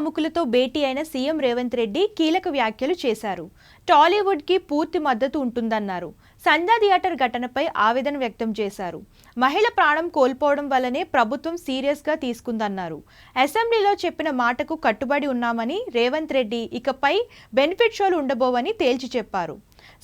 ప్రముఖులతో భేటీ అయిన సీఎం రేవంత్ రెడ్డి కీలక వ్యాఖ్యలు చేశారు. టాలీవుడ్కి పూర్తి మద్దతు ఉంటుందన్నారు. సంధ్య థియేటర్ ఘటనపై ఆవేదన వ్యక్తం చేశారు. మహిళ ప్రాణం కోల్పోవడం వల్లనే ప్రభుత్వం సీరియస్గా తీసుకుందన్నారు. అసెంబ్లీలో చెప్పిన మాటకు కట్టుబడి ఉన్నామని రేవంత్ రెడ్డి ఇకపై బెనిఫిట్ షోలు ఉండబోవని తేల్చి చెప్పారు.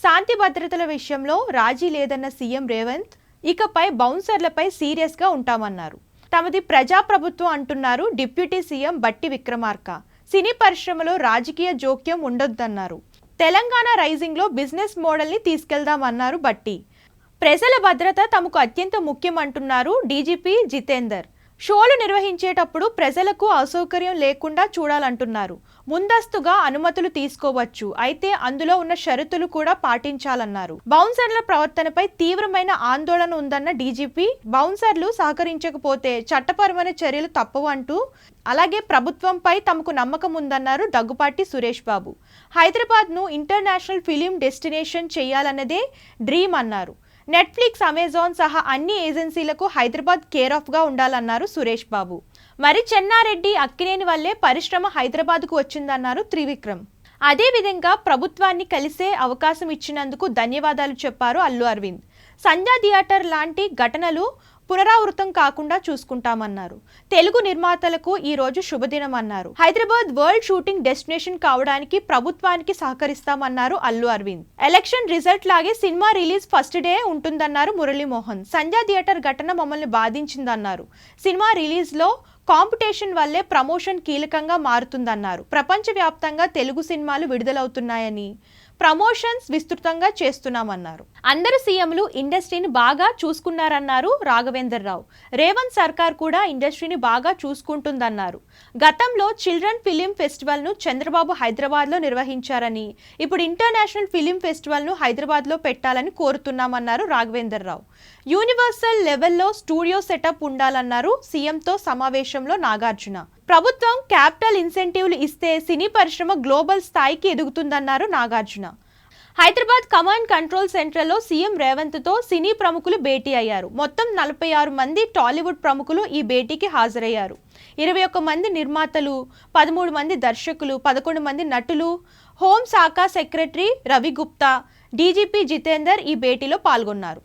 శాంతి భద్రతల విషయంలో రాజీ లేదన్న సీఎం రేవంత్ ఇకపై బౌన్సర్లపై సీరియస్గా ఉంటామన్నారు. తమది ప్రజాప్రభుత్వం అంటున్నారు డిప్యూటీ సీఎం బట్టి విక్రమార్క. సినీ పరిశ్రమలో రాజకీయ జోక్యం ఉండొద్దన్నారు. తెలంగాణ రైజింగ్లో బిజినెస్ మోడల్ని తీసుకెళ్దామన్నారు బట్టి. ప్రజల భద్రత తమకు అత్యంత ముఖ్యం అంటున్నారు డీజీపీ జితేందర్. షోలు నిర్వహించేటప్పుడు ప్రజలకు అసౌకర్యం లేకుండా చూడాలంటున్నారు. ముందస్తుగా అనుమతులు తీసుకోవచ్చు, అయితే అందులో ఉన్న షరతులు కూడా పాటించాలన్నారు. బౌన్సర్ల ప్రవర్తనపై తీవ్రమైన ఆందోళన ఉందన్న డీజీపీ, బౌన్సర్లు సహకరించకపోతే చట్టపరమైన చర్యలు తప్పవు అంటూ, అలాగే ప్రభుత్వంపై తమకు నమ్మకం ఉందన్నారు దగ్గుపాటి సురేష్ బాబు. హైదరాబాద్ను ఇంటర్నేషనల్ ఫిలిం డెస్టినేషన్ చేయాలన్నదే డ్రీమ్ అన్నారు. నెట్ఫ్లిక్స్, అమెజాన్ సహా అన్ని ఏజెన్సీలకు హైదరాబాద్ కేర్ ఆఫ్గా ఉండాలన్నారు సురేష్ బాబు. మరి చెన్నారెడ్డి, అక్కినేని వల్లే పరిశ్రమ హైదరాబాద్కు వచ్చిందన్నారు త్రివిక్రమ్. అదేవిధంగా ప్రభుత్వాన్ని కలిసే అవకాశం ఇచ్చినందుకు ధన్యవాదాలు చెప్పారు అల్లు అరవింద్. సంధ్య థియేటర్ లాంటి ఘటనలు పునరావృతం కాకుండా చూసుకుంటామన్నారు. తెలుగు నిర్మాతలకు ఈ రోజు శుభదినం అన్నారు. హైదరాబాద్ వరల్డ్ షూటింగ్ డెస్టినేషన్ కావడానికి ప్రభుత్వానికి సహకరిస్తామన్నారు అల్లు అరవింద్. ఎలక్షన్ రిజల్ట్ లాగే సినిమా రిలీజ్ ఫస్ట్ డే ఉంటుందన్నారు మురళీమోహన్. సంధ్య థియేటర్ ఘటన మమ్మల్ని బాధించిందన్నారు. సినిమా రిలీజ్ లో కాంపిటీషన్ వల్లే ప్రమోషన్ కీలకంగా మారుతుందన్నారు. ప్రపంచవ్యాప్తంగా తెలుగు సినిమాలు విడుదలవుతున్నాయని, ప్రమోషన్స్ విస్తృతంగా చేస్తున్నామన్నారు. అందరు సీఎంలు ఇండస్ట్రీని బాగా చూసుకున్నారన్నారు రాఘవేంద్రరావు. రేవంత్ సర్కార్ కూడా ఇండస్ట్రీని బాగా చూసుకుంటుందన్నారు. గతంలో చిల్డ్రన్ ఫిలిం ఫెస్టివల్ను చంద్రబాబు హైదరాబాద్లో నిర్వహించారని, ఇప్పుడు ఇంటర్నేషనల్ ఫిలిం ఫెస్టివల్ను హైదరాబాద్లో పెట్టాలని కోరుతున్నామన్నారు రాఘవేంద్రరావు. యూనివర్సల్ లెవెల్లో స్టూడియో సెటప్ ఉండాలన్నారు సీఎంతో సమావేశంలో నాగార్జున. ప్రభుత్వం క్యాపిటల్ ఇన్సెంటివ్లు ఇస్తే సినీ పరిశ్రమ గ్లోబల్ స్థాయికి ఎదుగుతుందన్నారు నాగార్జున. హైదరాబాద్ కమాండ్ కంట్రోల్ సెంటర్లో సీఎం రేవంత్తో సినీ ప్రముఖులు భేటీ అయ్యారు. మొత్తం 46 మంది టాలీవుడ్ ప్రముఖులు ఈ భేటీకి హాజరయ్యారు. 21 మంది నిర్మాతలు, 13 మంది దర్శకులు, 11 మంది నటులు, హోంశాఖ సెక్రటరీ రవి గుప్తా, డీజీపీ జితేందర్ ఈ భేటీలో పాల్గొన్నారు.